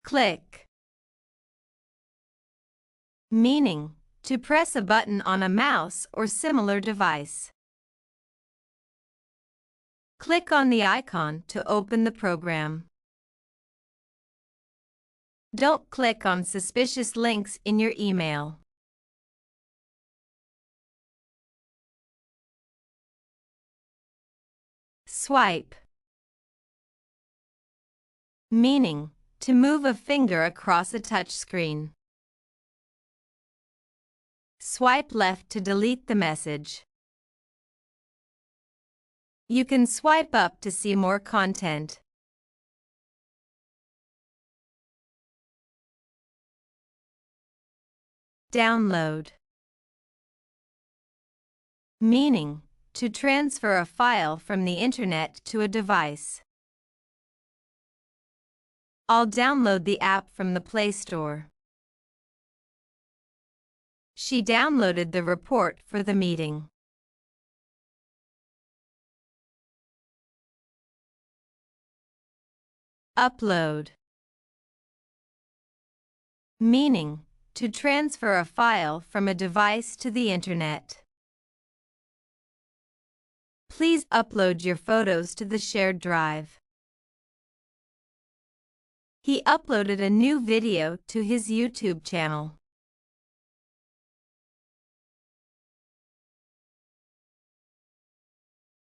Click. Meaning, to press a button on a mouse or similar device. Click on the icon to open the program. Don't click on suspicious links in your email. Swipe. Meaning, to move a finger across a touchscreen. Swipe left to delete the message. You can swipe up to see more content. Download. Meaning, to transfer a file from the internet to a device. I'll download the app from the Play Store. She downloaded the report for the meeting. Upload. Meaning, to transfer a file from a device to the internet. Please upload your photos to the shared drive. He uploaded a new video to his YouTube channel.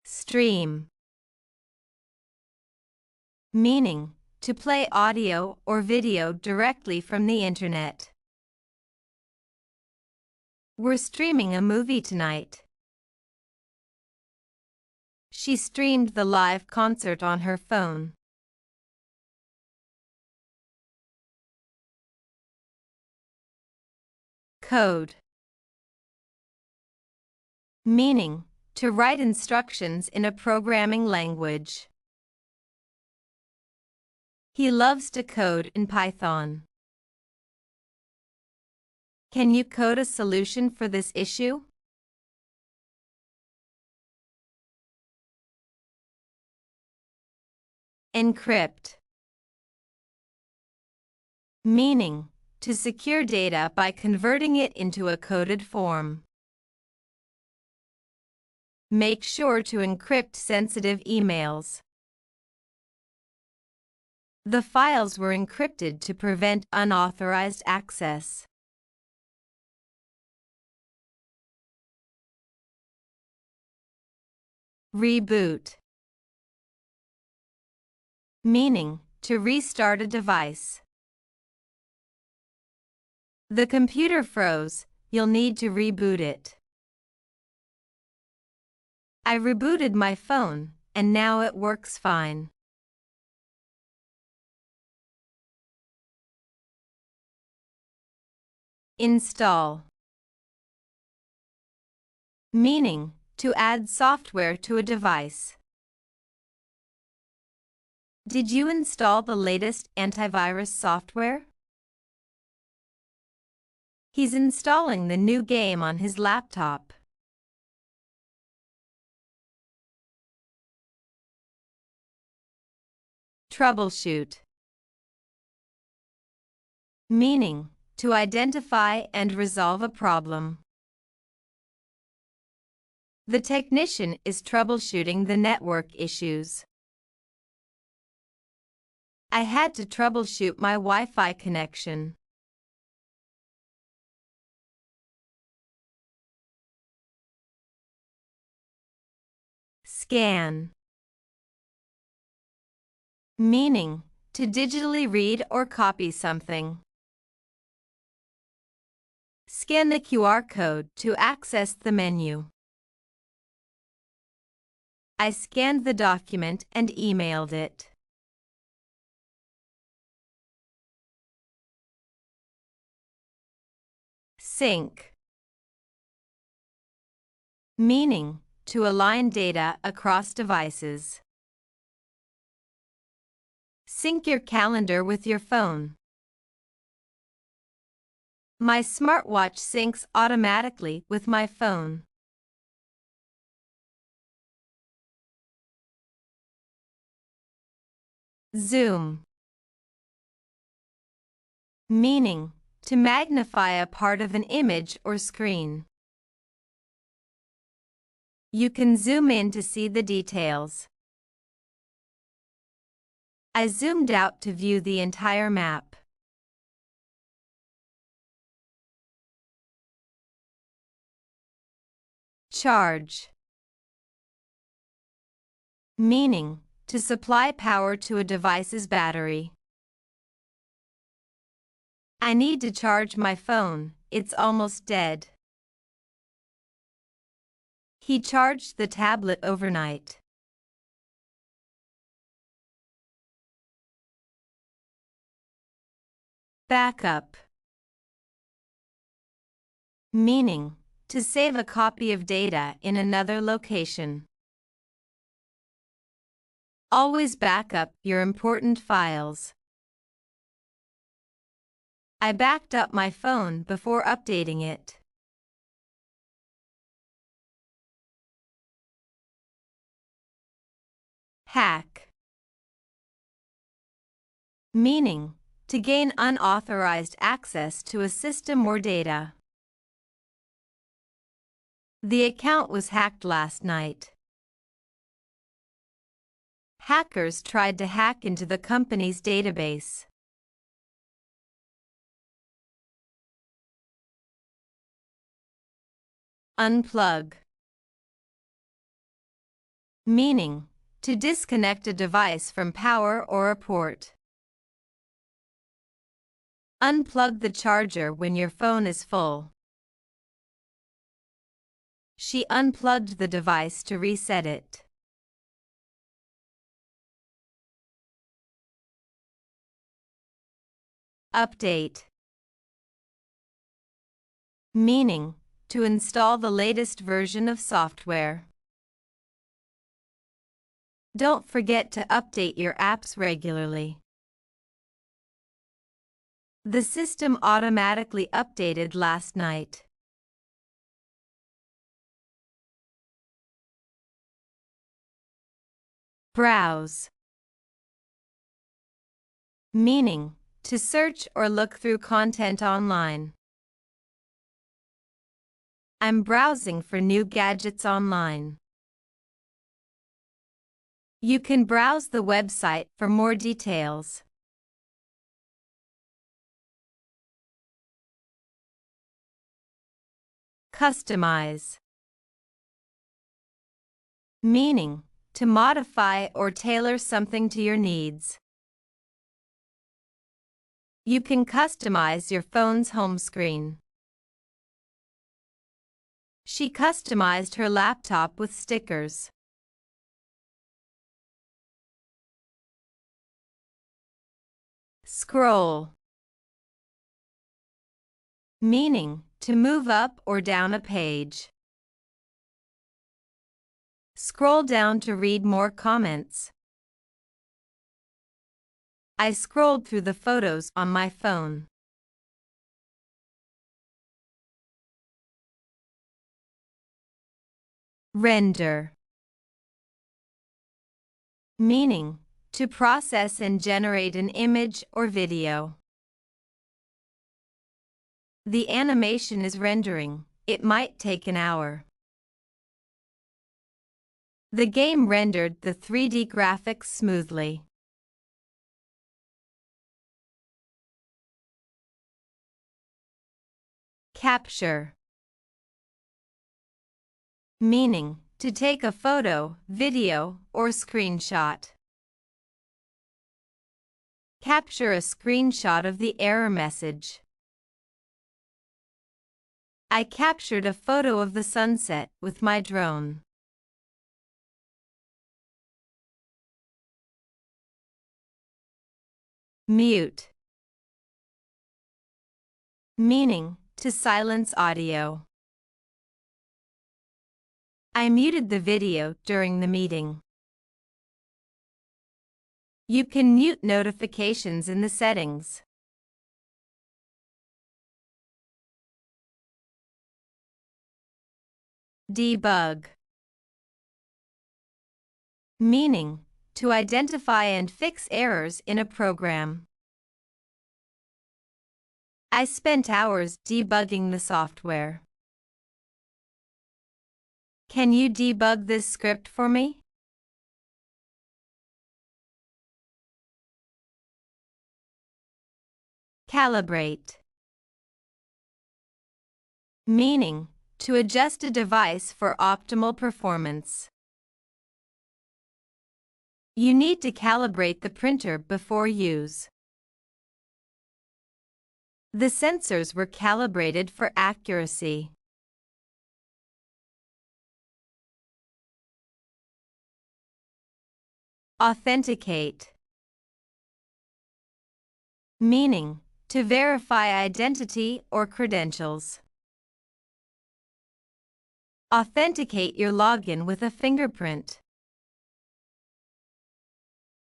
Stream. Meaning, to play audio or video directly from the internet. We're streaming a movie tonight. She streamed the live concert on her phone. Code. Meaning, to write instructions in a programming language. He loves to code in Python. Can you code a solution for this issue? Encrypt. Meaning, to secure data by converting it into a coded form. Make sure to encrypt sensitive emails. The files were encrypted to prevent unauthorized access. Reboot. Meaning, to restart a device. The computer froze, you'll need to reboot it. I rebooted my phone, and now it works fine. Install. Meaning, to add software to a device. Did you install the latest antivirus software? He's installing the new game on his laptop. Troubleshoot. Meaning, to identify and resolve a problem. The technician is troubleshooting the network issues. I had to troubleshoot my Wi-Fi connection. Scan. Meaning, to digitally read or copy something. Scan the QR code to access the menu. I scanned the document and emailed it. Sync. Meaning, to align data across devices. Sync your calendar with your phone. My smartwatch syncs automatically with my phone. Zoom. meaning to magnify a part of an image or screen. You can zoom in to see the details. I zoomed out to view the entire map. Charge, meaning to supply power to a device's battery. I need to charge my phone, it's almost dead. He charged the tablet overnight. Backup, meaning to save a copy of data in another location. Always back up your important files. I backed up my phone before updating it. Hack, meaning to gain unauthorized access to a system or data. The account was hacked last night. Hackers tried to hack into the company's database. Unplug, meaning to disconnect a device from power or a port. Unplug the charger when your phone is full. She unplugged the device to reset it. Update, meaning to install the latest version of software. Don't forget to update your apps regularly. The system automatically updated last night. Browse, meaning to search or look through content online. I'm browsing for new gadgets online. You can browse the website for more details. Customize, meaning to modify or tailor something to your needs. You can customize your phone's home screen. She customized her laptop with stickers. Scroll, meaning to move up or down a page. Scroll down to read more comments. I scrolled through the photos on my phone. Render, meaning to process and generate an image or video. The animation is rendering. It might take an hour. The game rendered the 3D graphics smoothly. Capture, meaning to take a photo, video, or screenshot. Capture a screenshot of the error message. I captured a photo of the sunset with my drone. Mute, meaning to silence audio. I muted the video during the meeting. You can mute notifications in the settings. Debug, meaning to identify and fix errors in a program. I spent hours debugging the software. Can you debug this script for me? Calibrate. Meaning, to adjust a device for optimal performance. You need to calibrate the printer before use. The sensors were calibrated for accuracy. Authenticate. Meaning, to verify identity or credentials. Authenticate your login with a fingerprint.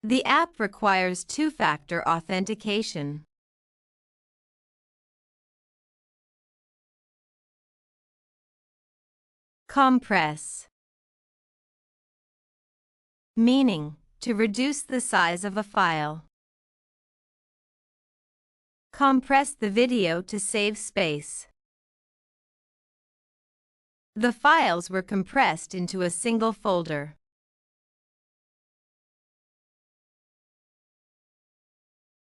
The app requires two-factor authentication. Compress. Meaning, to reduce the size of a file. Compress the video to save space. The files were compressed into a single folder.